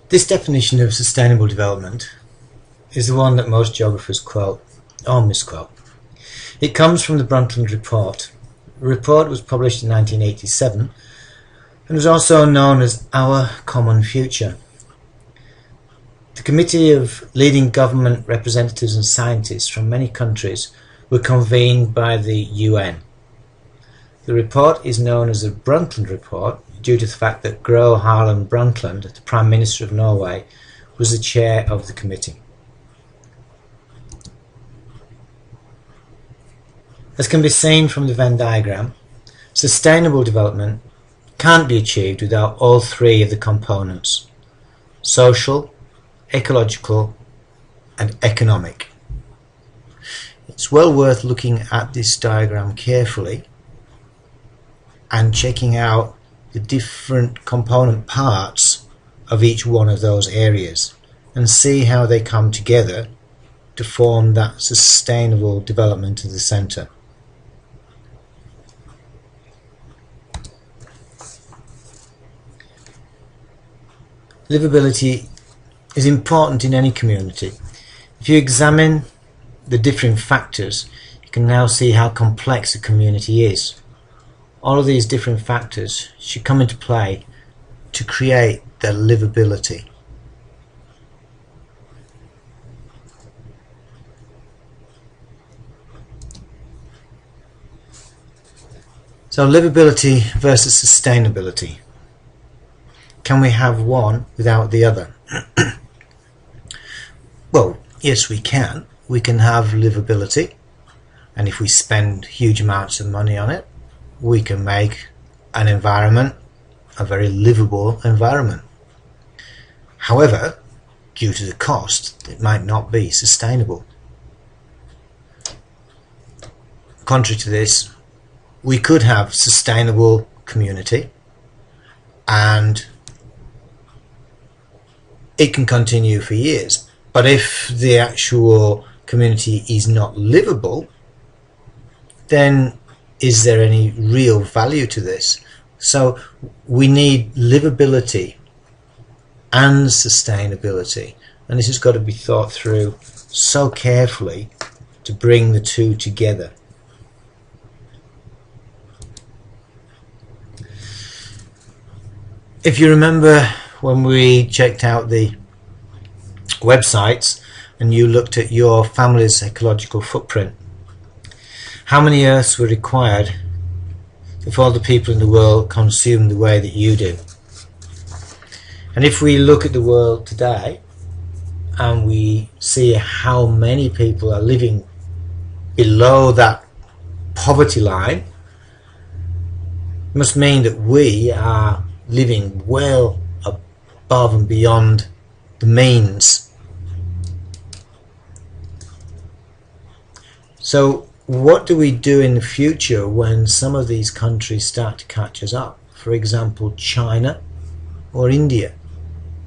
This definition of sustainable development is the one that most geographers quote or misquote. It comes from the Brundtland Report. The report was published in 1987 and was also known as Our Common Future. The committee of leading government representatives and scientists from many countries were convened by the UN. The report is known as the Brundtland Report due to the fact that Gro Harlem Brundtland, the Prime Minister of Norway, was the chair of the committee. As can be seen from the Venn diagram, sustainable development can't be achieved without all three of the components: social, ecological and economic. It's well worth looking at this diagram carefully and checking out the different component parts of each one of those areas and see how they come together to form that sustainable development of the centre. Livability is important in any community. If you examine the different factors, you can now see how complex a community is. All of these different factors should come into play to create their livability. So livability versus sustainability. Can we have one without the other? Well, yes we can. We can have livability, and if we spend huge amounts of money on it, we can make an environment a very livable environment. However, due to the cost, it might not be sustainable. Contrary to this, we could have sustainable community and it can continue for years. But if the actual community is not livable, then is there any real value to this? So we need livability and sustainability, and this has got to be thought through so carefully to bring the two together. If you remember when we checked out the websites and you looked at your family's ecological footprint, how many earths were required if all the people in the world consume the way that you do? And if we look at the world today and we see how many people are living below that poverty line, it must mean that we are living well above and beyond the means. So what do we do in the future when some of these countries start to catch us up? For example, China or India.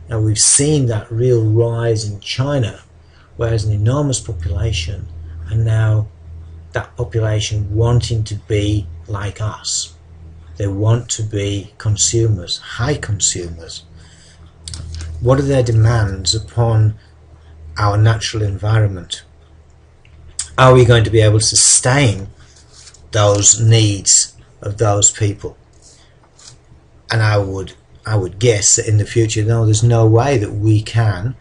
Now we've seen that real rise in China, where there's an enormous population, and now that population wanting to be like us. They want to be consumers, high consumers. What are their demands upon our natural environment? Are we going to be able to sustain those needs of those people? And I would guess that in the future, no, there's no way that we can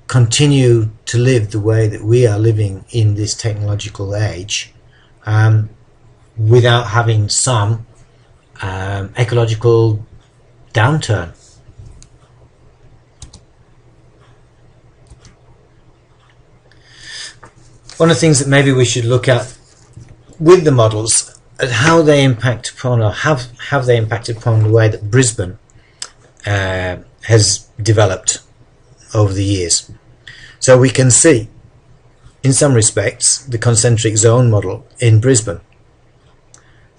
continue to live the way that we are living in this technological age without having some ecological downturn. One of the things that maybe we should look at with the models at how they impact upon, or have they impacted upon the way that Brisbane has developed over the years. So we can see, in some respects, the concentric zone model in Brisbane,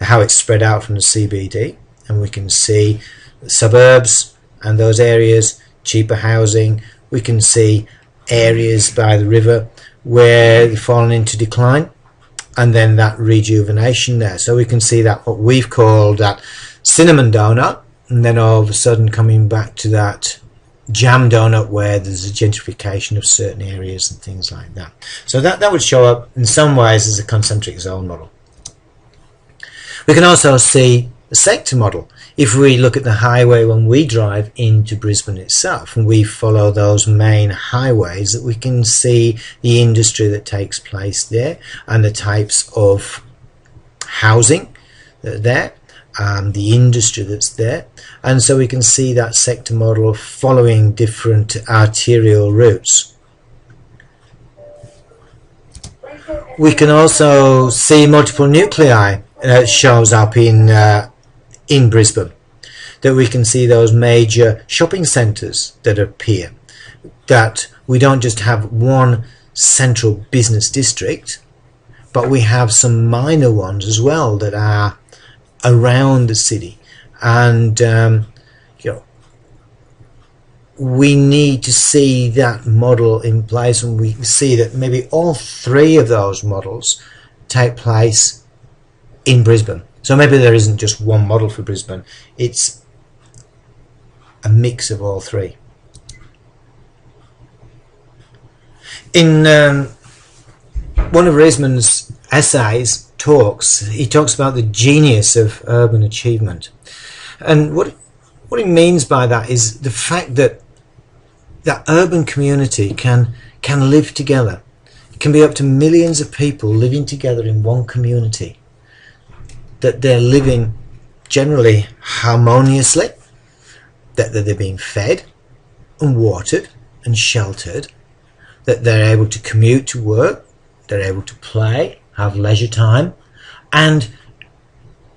how it's spread out from the CBD, and we can see the suburbs and those areas, cheaper housing. We can see areas by the river where they've fallen into decline, and then that rejuvenation there. So we can see that what we've called that cinnamon donut, and then all of a sudden coming back to that jam donut where there's a gentrification of certain areas and things like that. So that would show up in some ways as a concentric zone model. We can also see a sector model. If we look at the highway when we drive into Brisbane itself and we follow those main highways, that we can see the industry that takes place there and the types of housing that are there, the industry that's there, and so we can see that sector model following different arterial routes. We can also see multiple nuclei that shows up in Brisbane, that we can see those major shopping centres that appear, that we don't just have one central business district, but we have some minor ones as well that are around the city. And we need to see that model in place, and we see that maybe all three of those models take place in Brisbane. So maybe there isn't just one model for Brisbane, it's a mix of all three. In one of Risman's essays, he talks about the genius of urban achievement. And what he means by that is the fact that that urban community can live together. It can be up to millions of people living together in one community, that they're living generally harmoniously, that they're being fed and watered and sheltered, that they're able to commute to work, they're able to play, have leisure time, and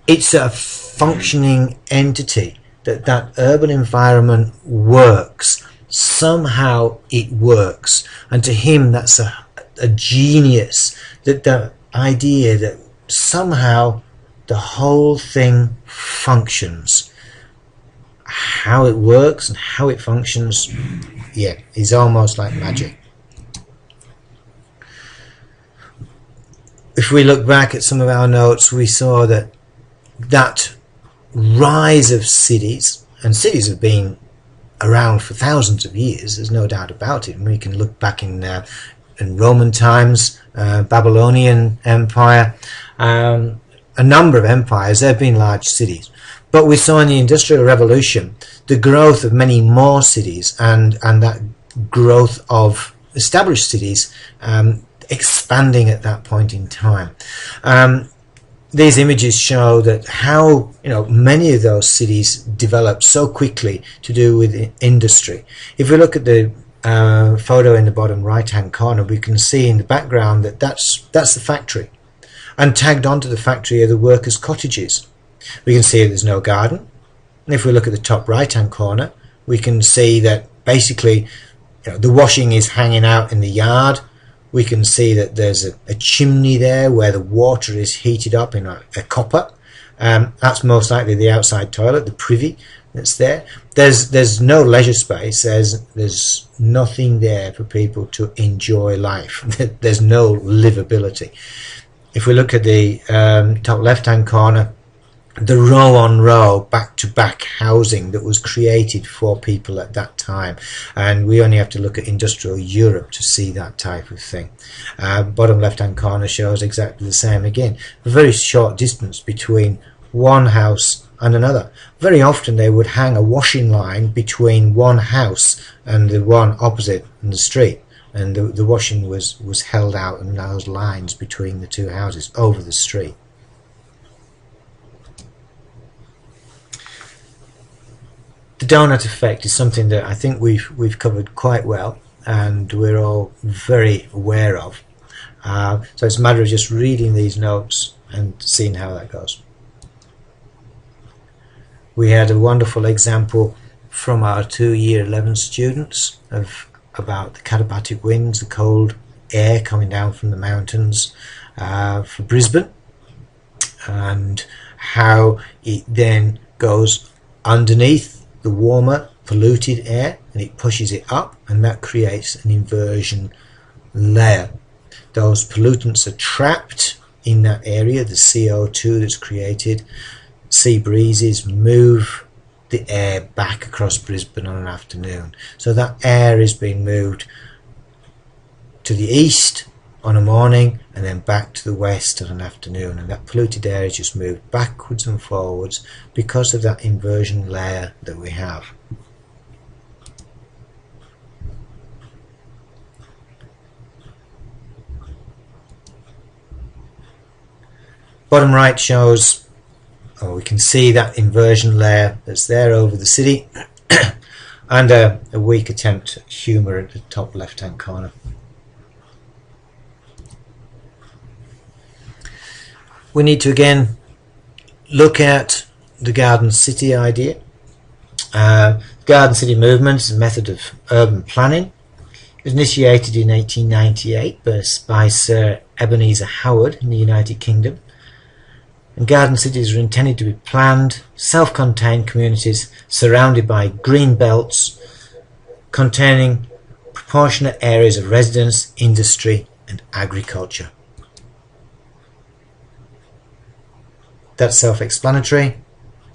it's a functioning entity, that urban environment works. Somehow it works, and to him that's a genius, that the idea that somehow the whole thing functions. How it works and how it functions, yeah, is almost like magic. If we look back at some of our notes, we saw that rise of cities, and cities have been around for thousands of years, there's no doubt about it. And we can look back in Roman times, Babylonian Empire, a number of empires, there have been large cities. But we saw in the Industrial Revolution the growth of many more cities, and that growth of established cities expanding at that point in time. These images show that how many of those cities developed so quickly to do with industry. If we look at the photo in the bottom right hand corner, we can see in the background that's the factory, and tagged onto the factory are the workers' cottages. We can see that there's no garden, and if we look at the top right hand corner, we can see that basically the washing is hanging out in the yard. We can see that there's a chimney there where the water is heated up in a copper. That's most likely the outside toilet, the privy that's there. There's no leisure space. There's nothing there for people to enjoy life. There's no livability. If we look at the top left-hand corner, the row on row back-to-back housing that was created for people at that time, and we only have to look at industrial Europe to see that type of thing. Bottom left-hand corner shows exactly the same again. A very short distance between one house and another. Very often they would hang a washing line between one house and the one opposite in the street, and the washing was held out in those lines between the two houses over the street. The donut effect is something that I think we've covered quite well, and we're all very aware of. So it's a matter of just reading these notes and seeing how that goes. We had a wonderful example from our 2 Year 11 students about the katabatic winds, the cold air coming down from the mountains for Brisbane, and how it then goes underneath the warmer polluted air and it pushes it up, and that creates an inversion layer. Those pollutants are trapped in that area, the CO2 that's created. Sea breezes move the air back across Brisbane on an afternoon. So that air is being moved to the east on a morning and then back to the west on an afternoon, and that polluted air is just moved backwards and forwards because of that inversion layer that we have. Bottom right shows, we can see that inversion layer that's there over the city and a weak attempt at humour at the top left hand corner. We need to again look at the Garden City idea. The Garden City movement is a method of urban planning. It was initiated in 1898 by Sir Ebenezer Howard in the United Kingdom. And garden cities are intended to be planned, self-contained communities surrounded by green belts containing proportionate areas of residence, industry and agriculture. That's self-explanatory.